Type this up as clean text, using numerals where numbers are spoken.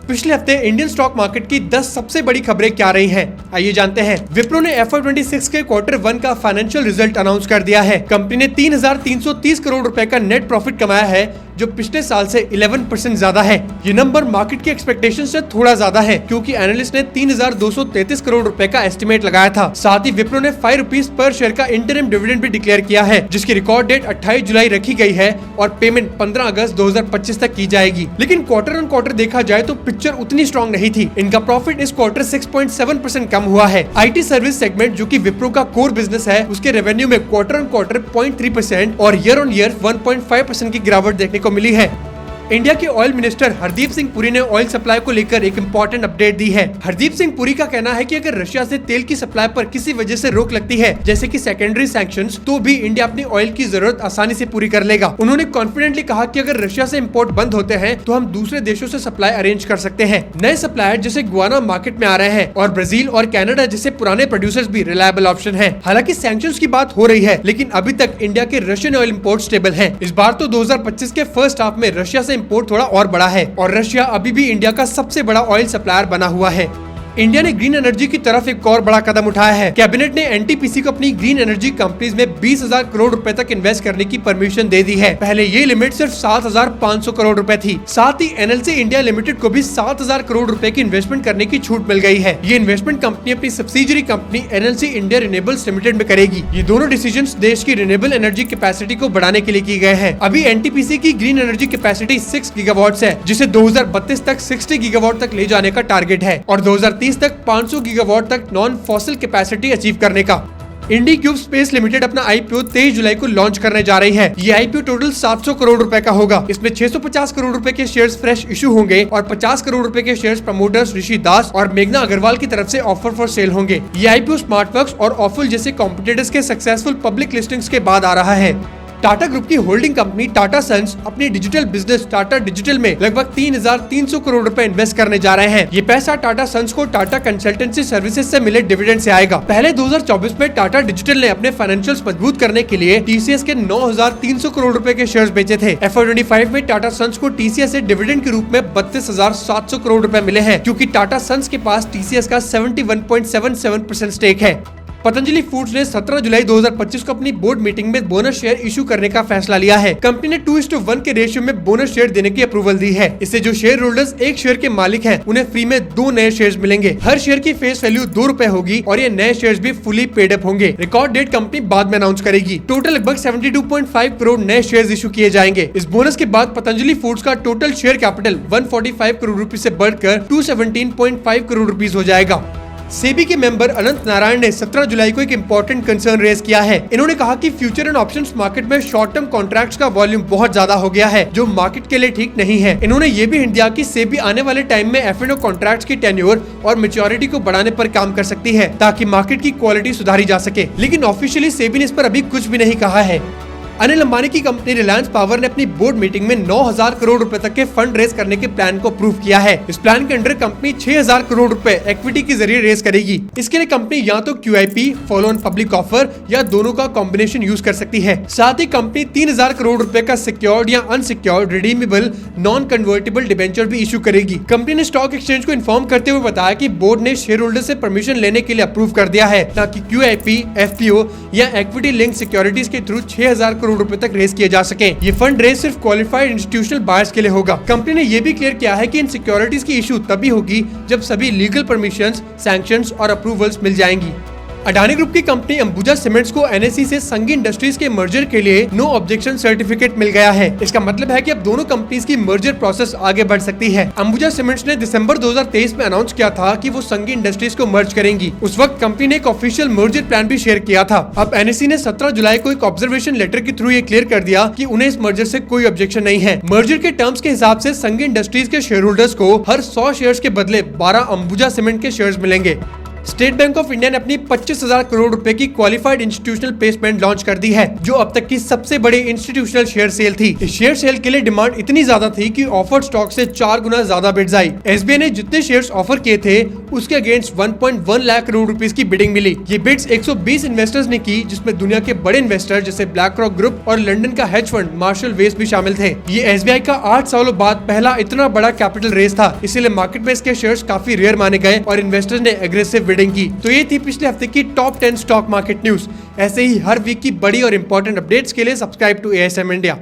पिछले हफ्ते Indian stock market की 10 सबसे बड़ी खबरें क्या रही हैं? आइए जानते हैं। विप्रो ने FY26 के Q1 का फाइनेंशियल रिजल्ट अनाउंस कर दिया है। कंपनी ने 3,330 करोड़ रुपए का नेट प्रॉफिट कमाया है, जो पिछले साल से 11% ज्यादा है। ये नंबर मार्केट की एक्सपेक्टेशन से थोड़ा ज्यादा है, क्योंकि एनालिस्ट ने 3,233 करोड़ रुपए का एस्टिमेट लगाया था। साथ ही विप्रो ने 5 रुपीज पर शेयर का इंटरिम डिविडेंड भी डिक्लेयर किया है, जिसकी रिकॉर्ड डेट 28 जुलाई रखी गई है और पेमेंट 15 अगस्त 2025 तक की जाएगी। लेकिन क्वार्टर ऑन क्वार्टर देखा जाए तो पिक्चर उतनी स्ट्रॉन्ग नहीं थी। इनका प्रॉफिट इस क्वार्टर 6.7% कम हुआ है। IT सर्विस सेगमेंट, जो कि विप्रो का कोर बिजनेस है, उसके रेवेन्यू में क्वार्टर ऑन क्वार्टर 0.3% और ईयर ऑन ईयर 1.5% की गिरावट देखने को मिली है। इंडिया के ऑयल मिनिस्टर हरदीप सिंह पुरी ने ऑयल सप्लाई को लेकर एक इम्पोर्टेंट अपडेट दी है। हरदीप सिंह पुरी का कहना है कि अगर रशिया से तेल की सप्लाई पर किसी वजह से रोक लगती है, जैसे कि सेकेंडरी सैंक्शंस, तो भी इंडिया अपनी ऑयल की जरूरत आसानी से पूरी कर लेगा। उन्होंने कॉन्फिडेंटली कहा कि अगर रशिया से इम्पोर्ट बंद होते हैं तो हम दूसरे देशों से सप्लाई अरेंज कर सकते हैं। नए सप्लायर जैसे गुआना मार्केट में आ रहे हैं और ब्राजील और कनाडा जैसे पुराने प्रोड्यूसर्स भी रिलायबल ऑप्शन है। हालांकि सैंक्शंस की बात हो रही है, लेकिन अभी तक इंडिया के रशियन ऑयल इम्पोर्ट स्टेबल है। इस बार तो 2025 के फर्स्ट हाफ में रशिया से इम्पोर्ट थोड़ा और बड़ा है और रशिया अभी भी इंडिया का सबसे बड़ा ऑयल सप्लायर बना हुआ है। इंडिया ने ग्रीन एनर्जी की तरफ एक और बड़ा कदम उठाया है। कैबिनेट ने NTPC को अपनी ग्रीन एनर्जी कंपनीज में 20,000 करोड़ रुपए तक इन्वेस्ट करने की परमिशन दे दी है। पहले ये लिमिट सिर्फ 7,500 करोड़ रुपए थी। साथ ही NLC इंडिया लिमिटेड को भी 7,000 करोड़ रुपए की इन्वेस्टमेंट करने की छूट मिल गई है। ये इन्वेस्टमेंट कंपनी अपनी subsidiary company NLC India renewables limited में करेगी। ये दोनों डिसीजंस देश की रिन्यूएबल एनर्जी कैपेसिटी को बढ़ाने के लिए की गए हैं। अभी NTPC की ग्रीन एनर्जी कैपेसिटी 6 गीगावाट है, जिसे 2032 तक 60 गीगावाट तक ले जाने का टारगेट है और 2030 तक 500 गीगावाट तक नॉन फॉसिल कैपेसिटी अचीव करने का। इंडीक्यूब स्पेस लिमिटेड अपना IPO 23 जुलाई को लॉन्च करने जा रही है। ये IPO टोटल 700 करोड़ रुपए का होगा। इसमें 650 करोड़ रुपए के शेयर्स फ्रेश इशू होंगे और 50 करोड़ रुपए के शेयर्स प्रमोटर्स ऋषि दास और मेघना अग्रवाल की तरफ से ऑफर फॉर सेल होंगे। ये IPO स्मार्टवर्क्स और ऑफुल जैसे कॉम्पिटिटर्स के सक्सेसफुल पब्लिक लिस्टिंग्स के बाद आ रहा है। टाटा ग्रुप की होल्डिंग कंपनी टाटा सन्स अपनी डिजिटल बिजनेस टाटा डिजिटल में लगभग 3,300 करोड़ रुपए इन्वेस्ट करने जा रहे हैं। ये पैसा टाटा सन्स को टाटा कंसल्टेंसी सर्विसेज से मिले डिविडेंड से आएगा। पहले 2024 में टाटा डिजिटल ने अपने फाइनेंशियल्स मजबूत करने के लिए TCS के 9,300 करोड़ रुपए के शेयर्स बेचे थे। FY25 में टाटा सन्स को TCS से डिविडेंड के रूप में 32,700 करोड़ रुपए मिले हैं, क्योंकि टाटा सन्स के पास TCS का 71.77% स्टेक है। पतंजलि फूड्स ने 17 जुलाई 2025 को अपनी बोर्ड मीटिंग में बोनस शेयर इशू करने का फैसला लिया है। कंपनी ने 2:1 के रेशियो में बोनस शेयर देने की अप्रूवल दी है। इससे जो शेयर होल्डर्स एक शेयर के मालिक हैं, उन्हें फ्री में 2 नए शेयर्स मिलेंगे। हर शेयर की फेस वैल्यू 2 रुपए होगी और ये नए शेयर्स भी फुली पेड अप होंगे। रिकॉर्ड डेट कंपनी बाद में अनाउंस करेगी। टोटल लगभग 72.5 करोड़ नए शेयर्स इशू किए जाएंगे। इस बोनस के बाद पतंजलि फूड्स का टोटल शेयर कैपिटल 145 करोड़ रुपए से बढ़कर 217.5 करोड़ रुपीज हो जाएगा। सेबी के मेंबर अनंत नारायण ने 17 जुलाई को एक इम्पोर्टेंट कंसर्न रेज किया है। इन्होंने कहा कि फ्यूचर एंड ऑप्शंस मार्केट में शॉर्ट टर्म कॉन्ट्रैक्ट्स का वॉल्यूम बहुत ज्यादा हो गया है, जो मार्केट के लिए ठीक नहीं है। इन्होंने ये भी हिंट दिया कि सेबी आने वाले टाइम में F&O कॉन्ट्रैक्ट्स की टेन्योर और मैच्योरिटी को बढ़ाने पर काम कर सकती है, ताकि मार्केट की क्वालिटी सुधारी जा सके। लेकिन ऑफिशियली सेबी ने इस पर अभी कुछ भी नहीं कहा है। अनिल अंबानी की कंपनी रिलायंस पावर ने अपनी बोर्ड मीटिंग में 9,000 करोड़ रुपए तक के फंड रेज करने के प्लान को अप्रूव किया है। इस प्लान के अंडर कंपनी 6,000 करोड़ रुपए इक्विटी के जरिए रेज करेगी। इसके लिए कंपनी या तो QIP, follow on public offer या दोनों का कॉम्बिनेशन यूज कर सकती है। साथ ही कंपनी 3,000 करोड़ रुपए का सिक्योर्ड या unsecured redeemable non convertible debenture भी इशू करेगी। कंपनी ने स्टॉक एक्सचेंज को इन्फॉर्म करते हुए बताया कि बोर्ड ने शेयर होल्डर से परमिशन लेने के लिए अप्रूव कर दिया है, ताकि QIP, FPO या इक्विटी लिंक सिक्योरिटीज के थ्रू 6,000 करोड़ रुपए तक रेज किए जा सके। ये फंड रेज सिर्फ क्वालिफाइड इंस्टीट्यूशनल बायर्स के लिए होगा। कंपनी ने ये भी क्लियर किया है कि इन सिक्योरिटीज की इशू तभी होगी जब सभी लीगल परमिशंस, सैंक्शंस और अप्रूवल्स मिल जाएंगी। अडानी ग्रुप की कंपनी अंबुजा सीमेंट्स को NSE से संघी इंडस्ट्रीज के मर्जर के लिए नो ऑब्जेक्शन सर्टिफिकेट मिल गया है। इसका मतलब है कि अब दोनों कंपनीज की मर्जर प्रोसेस आगे बढ़ सकती है। अंबुजा सीमेंट्स ने दिसंबर 2023 में अनाउंस किया था कि वो संघी इंडस्ट्रीज को मर्ज करेंगी। उस वक्त कंपनी ने एक ऑफिशियल मर्जर प्लान भी शेयर किया था। अब NSE ने 17 जुलाई को एक ऑब्जर्वेशन लेटर के थ्रू ये क्लियर कर दिया कि उन्हें इस मर्जर से कोई ऑब्जेक्शन नहीं है। मर्जर के टर्म्स के हिसाब से संघी इंडस्ट्रीज के शेयर होल्डर्स को हर 100 शेयर्स के बदले 12 अंबुजा सीमेंट के शेयर्स मिलेंगे। स्टेट बैंक ऑफ इंडिया ने अपनी 25,000 करोड़ रुपए की क्वालिफाइड इंस्टीट्यूशनल प्लेसमेंट लॉन्च कर दी है, जो अब तक की सबसे बड़ी इंस्टीट्यूशनल शेयर सेल थी। इस शेयर सेल के लिए डिमांड इतनी ज्यादा थी कि ऑफर्ड स्टॉक से 4 गुना ज्यादा बिड्स आई। एसबीआई ने जितने शेयर्स ऑफर किए थे उसके अगेंस्ट 1.1 लाख करोड़ रुपीस की बिडिंग मिली। ये बिड्स 120 इन्वेस्टर्स ने की, जिसमें दुनिया के बड़े इन्वेस्टर जैसे ब्लैक रॉक ग्रुप और लंदन का हेज फंड मार्शल वेस भी शामिल थे। ये एसबीआई का 8 सालों बाद पहला इतना बड़ा कैपिटल रेस था, इसीलिए मार्केट में इसके शेयर्स काफी रेयर माने गए और इन्वेस्टर्स ने एग्रेसिव बिडिंग की। तो ये थी पिछले हफ्ते की टॉप 10 स्टॉक मार्केट न्यूज। ऐसे ही हर वीक की बड़ी और इंपॉर्टेंट अपडेट्स के लिए सब्सक्राइब टू एएसएम इंडिया।